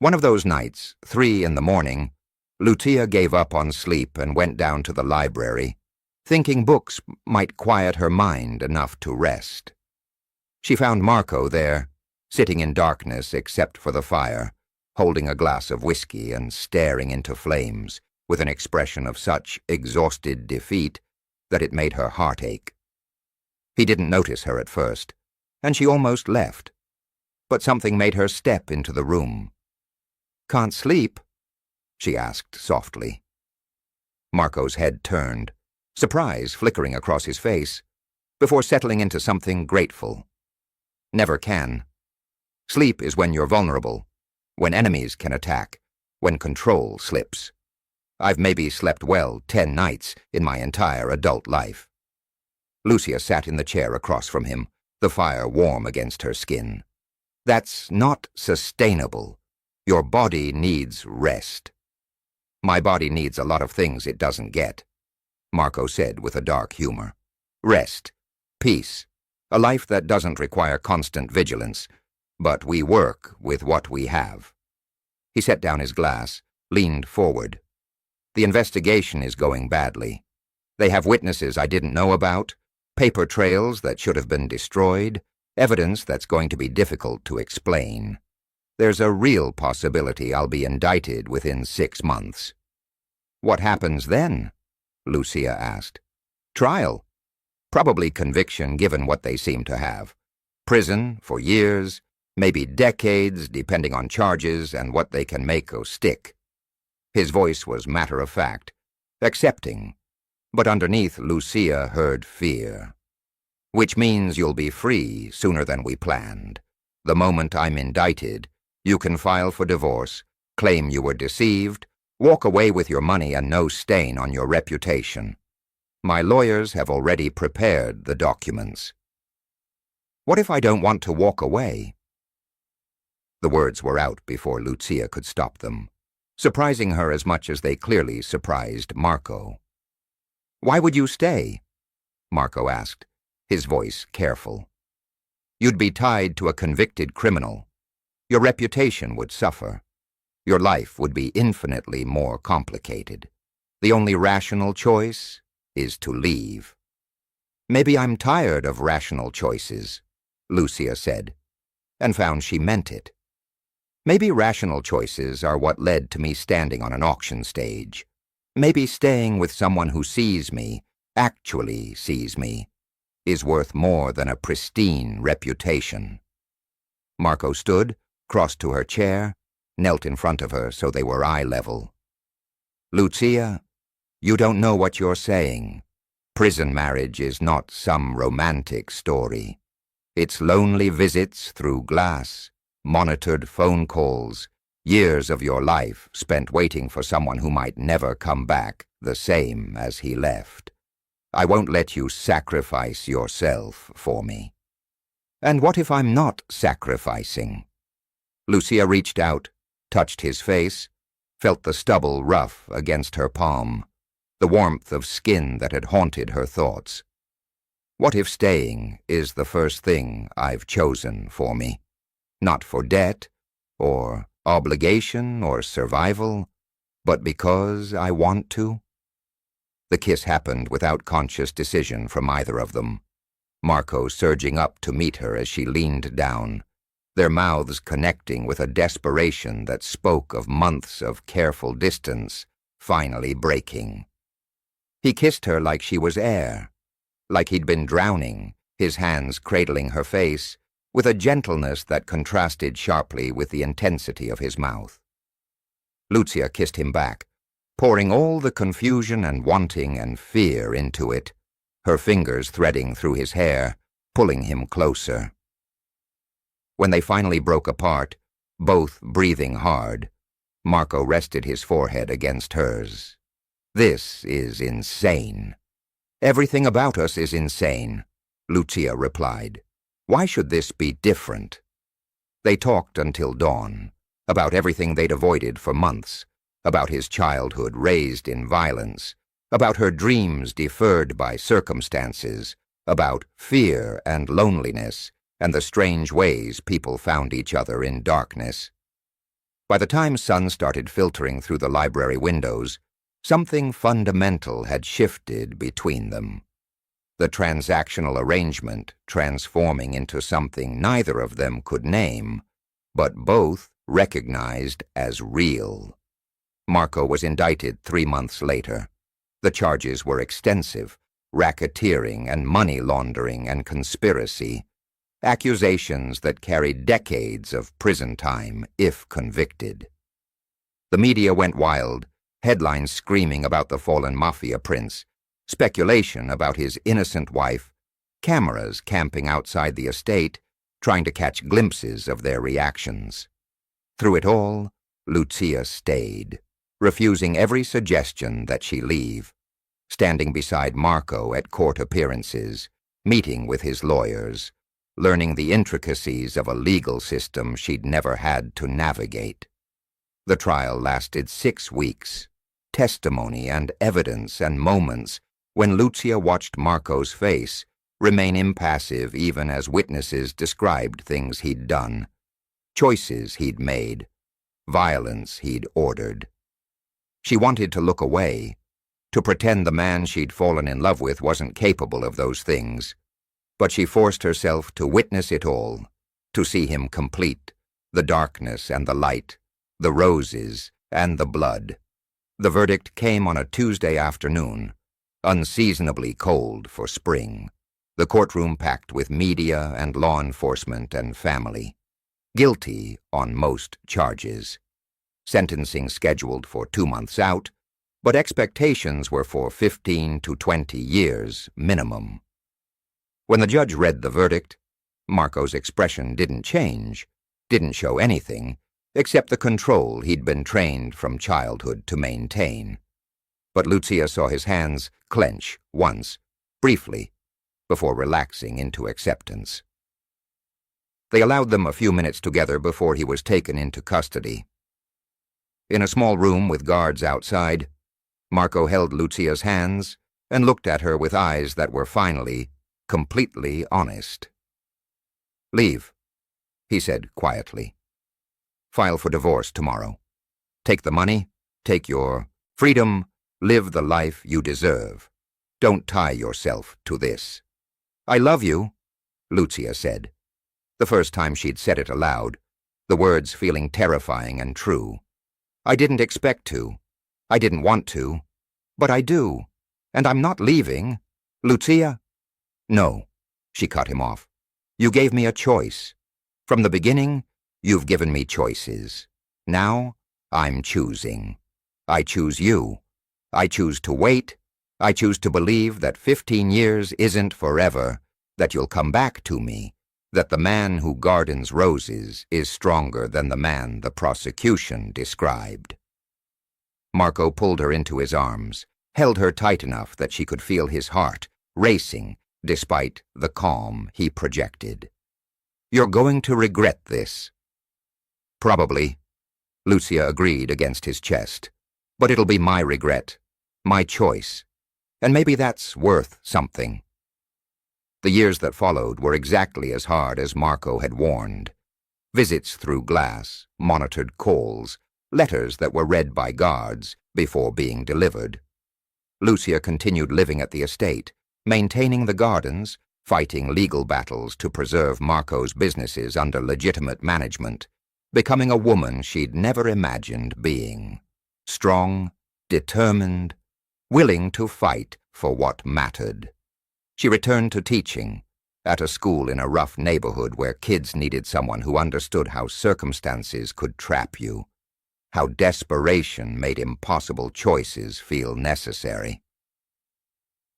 One of those nights, 3 in the morning, Lucia gave up on sleep and went down to the library, thinking books might quiet her mind enough to rest. She found Marco there, sitting in darkness except for the fire, holding a glass of whiskey and staring into flames with an expression of such exhausted defeat that it made her heart ache. He didn't notice her at first, and she almost left, but something made her step into the room. "Can't sleep?" she asked softly. Marco's head turned, surprise flickering across his face, before settling into something grateful. "Never can. Sleep is when you're vulnerable, when enemies can attack, when control slips. I've maybe slept well 10 nights in my entire adult life." Lucia sat in the chair across from him, the fire warm against her skin. "That's not sustainable. Your body needs rest." "My body needs a lot of things it doesn't get," Marco said with a dark humor. "Rest, peace, a life that doesn't require constant vigilance, but we work with what we have." He set down his glass, leaned forward. "The investigation is going badly. They have witnesses I didn't know about, paper trails that should have been destroyed, evidence that's going to be difficult to explain. There's a real possibility I'll be indicted within 6 months." "What happens then?" Lucia asked. "Trial. Probably conviction given what they seem to have. Prison for years, maybe decades, depending on charges and what they can make or stick. His voice was matter-of-fact, accepting, but underneath Lucia heard fear. Which means you'll be free sooner than we planned. The moment I'm indicted, you can file for divorce, claim you were deceived, walk away with your money and no stain on your reputation. My lawyers have already prepared the documents. What if I don't want to walk away? The words were out before Lucia could stop them, surprising her as much as they clearly surprised Marco. Why would you stay? Marco asked, his voice careful. You'd be tied to a convicted criminal. Your reputation would suffer. Your life would be infinitely more complicated. The only rational choice is to leave. Maybe I'm tired of rational choices, Lucia said, and found she meant it. Maybe rational choices are what led to me standing on an auction stage. Maybe staying with someone who sees me, actually sees me, is worth more than a pristine reputation. Marco stood, crossed to her chair, knelt in front of her so they were eye level. Lucia, you don't know what you're saying. Prison marriage is not some romantic story. It's lonely visits through glass, monitored phone calls, years of your life spent waiting for someone who might never come back the same as he left. I won't let you sacrifice yourself for me. And what if I'm not sacrificing? Lucia reached out, touched his face, felt the stubble rough against her palm, the warmth of skin that had haunted her thoughts. What if staying is the first thing I've chosen for me? Not for debt, or obligation, or survival, but because I want to? The kiss happened without conscious decision from either of them, Marco surging up to meet her as she leaned down, their mouths connecting with a desperation that spoke of months of careful distance finally breaking. He kissed her like she was air, like he'd been drowning, his hands cradling her face, with a gentleness that contrasted sharply with the intensity of his mouth. Lucia kissed him back, pouring all the confusion and wanting and fear into it, her fingers threading through his hair, pulling him closer. When they finally broke apart, both breathing hard, Marco rested his forehead against hers. This is insane. Everything about us is insane, Lucia replied. Why should this be different? They talked until dawn, about everything they'd avoided for months, about his childhood raised in violence, about her dreams deferred by circumstances, about fear and loneliness, and the strange ways people found each other in darkness. By the time sun started filtering through the library windows, something fundamental had shifted between them. The transactional arrangement transforming into something neither of them could name, but both recognized as real. Marco was indicted 3 months later. The charges were extensive: racketeering and money laundering and conspiracy, accusations that carried decades of prison time if convicted. The media went wild, headlines screaming about the fallen mafia prince, speculation about his innocent wife, cameras camping outside the estate, trying to catch glimpses of their reactions. Through it all, Lucia stayed, refusing every suggestion that she leave, standing beside Marco at court appearances, meeting with his lawyers, learning the intricacies of a legal system she'd never had to navigate. The trial lasted 6 weeks, testimony and evidence and moments when Lucia watched Marco's face remain impassive even as witnesses described things he'd done, choices he'd made, violence he'd ordered. She wanted to look away, to pretend the man she'd fallen in love with wasn't capable of those things, but she forced herself to witness it all, to see him complete, the darkness and the light, the roses and the blood. The verdict came on a Tuesday afternoon, unseasonably cold for spring. the courtroom packed with media and law enforcement and family. Guilty on most charges. Sentencing scheduled for 2 months out, but expectations were for 15 to 20 years minimum. When the judge read the verdict, Marco's expression didn't change, didn't show anything, except the control he'd been trained from childhood to maintain. But Lucia saw his hands clench once, briefly, before relaxing into acceptance. They allowed them a few minutes together before he was taken into custody. In a small room with guards outside, Marco held Lucia's hands and looked at her with eyes that were finally, completely honest. "Leave," he said quietly. "File for divorce tomorrow. Take the money, take your freedom, live the life you deserve. Don't tie yourself to this." "I love you," Lucia said. The first time she'd said it aloud, the words feeling terrifying and true. "I didn't expect to. I didn't want to. But I do. And I'm not leaving. Lucia?" "No," she cut him off. "You gave me a choice. From the beginning, you've given me choices. Now, I'm choosing. I choose you. I choose to wait. I choose to believe that 15 years isn't forever, that you'll come back to me, that the man who gardens roses is stronger than the man the prosecution described." Marco pulled her into his arms, held her tight enough that she could feel his heart racing despite the calm he projected. "You're going to regret this." "Probably," Lucia agreed against his chest. "But it'll be my regret, my choice. And maybe that's worth something." The years that followed were exactly as hard as Marco had warned. Visits through glass, monitored calls, letters that were read by guards before being delivered. Lucia continued living at the estate, maintaining the gardens, fighting legal battles to preserve Marco's businesses under legitimate management, becoming a woman she'd never imagined being. Strong, determined, willing to fight for what mattered. She returned to teaching, at a school in a rough neighborhood where kids needed someone who understood how circumstances could trap you, how desperation made impossible choices feel necessary.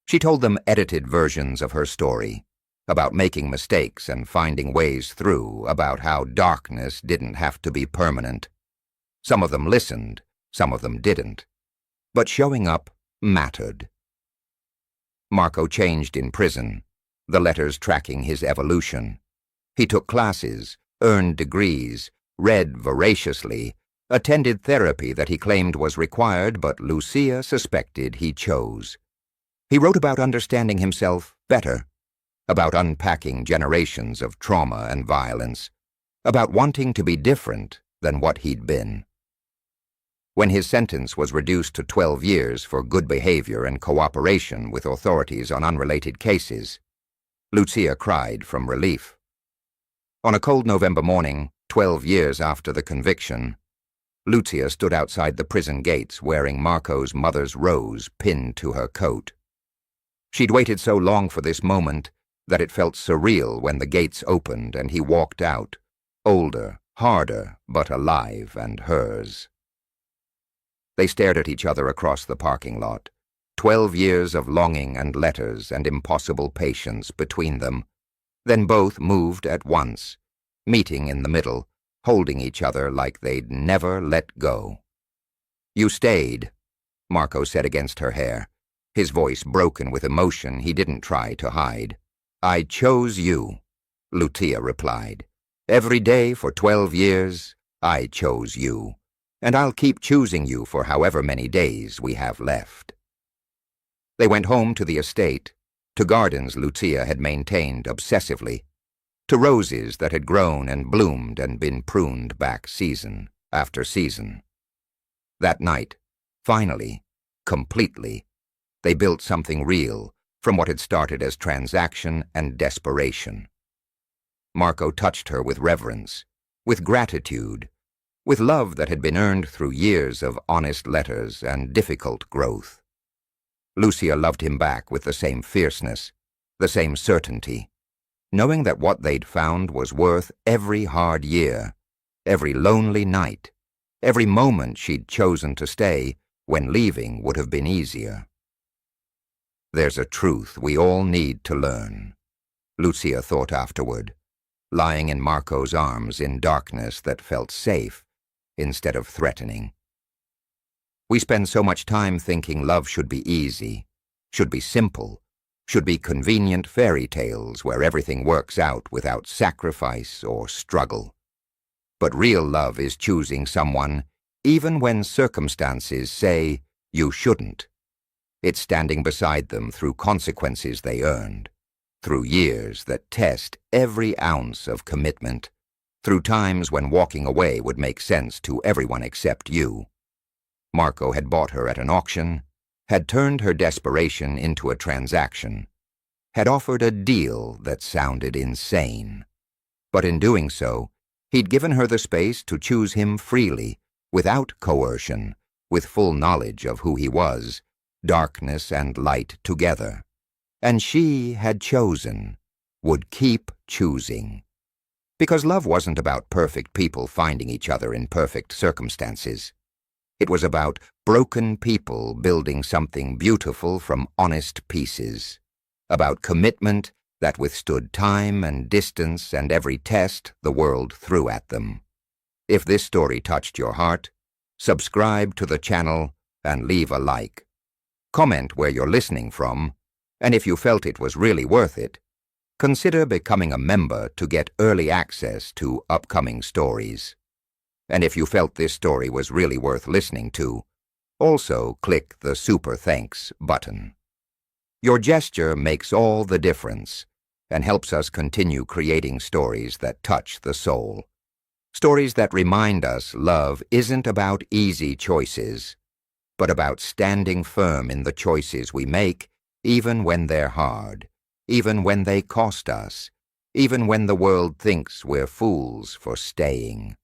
She told them edited versions of her story, about making mistakes and finding ways through, about how darkness didn't have to be permanent. Some of them listened, some of them didn't. But showing up mattered. Marco changed in prison, the letters tracking his evolution. He took classes, earned degrees, read voraciously, attended therapy that he claimed was required, but Lucia suspected he chose. He wrote about understanding himself better, about unpacking generations of trauma and violence, about wanting to be different than what he'd been. When his sentence was reduced to 12 years for good behavior and cooperation with authorities on unrelated cases, Lucia cried from relief. On a cold November morning, 12 years after the conviction, Lucia stood outside the prison gates wearing Marco's mother's rose pinned to her coat. She'd waited so long for this moment that it felt surreal when the gates opened and he walked out, older, harder, but alive and hers. They stared at each other across the parking lot, 12 years of longing and letters and impossible patience between them. Then both moved at once, meeting in the middle, holding each other like they'd never let go. "You stayed," Marco said against her hair, his voice broken with emotion he didn't try to hide. "I chose you," Lucia replied. "Every day for 12 years, I chose you. And I'll keep choosing you for however many days we have left." They went home to the estate, to gardens Lucia had maintained obsessively, to roses that had grown and bloomed and been pruned back season after season. That night, finally, completely, they built something real from what had started as transaction and desperation. Marco touched her with reverence, with gratitude, with love that had been earned through years of honest letters and difficult growth. Lucia loved him back with the same fierceness, the same certainty, knowing that what they'd found was worth every hard year, every lonely night, every moment she'd chosen to stay when leaving would have been easier. There's a truth we all need to learn, Lucia thought afterward, lying in Marco's arms in darkness that felt safe instead of threatening. We spend so much time thinking love should be easy, should be simple, should be convenient fairy tales where everything works out without sacrifice or struggle. But real love is choosing someone even when circumstances say you shouldn't. It's standing beside them through consequences they earned, through years that test every ounce of commitment, through times when walking away would make sense to everyone except you. Marco had bought her at an auction, had turned her desperation into a transaction, had offered a deal that sounded insane. But in doing so, he'd given her the space to choose him freely, without coercion, with full knowledge of who he was, darkness and light together. And she had chosen, would keep choosing. Because love wasn't about perfect people finding each other in perfect circumstances. It was about broken people building something beautiful from honest pieces, about commitment that withstood time and distance and every test the world threw at them. If this story touched your heart, subscribe to the channel and leave a like. Comment where you're listening from, and if you felt it was really worth it, consider becoming a member to get early access to upcoming stories. And if you felt this story was really worth listening to, also click the Super Thanks button. Your gesture makes all the difference and helps us continue creating stories that touch the soul. Stories that remind us love isn't about easy choices, but about standing firm in the choices we make even when they're hard, even when they cost us, even when the world thinks we're fools for staying.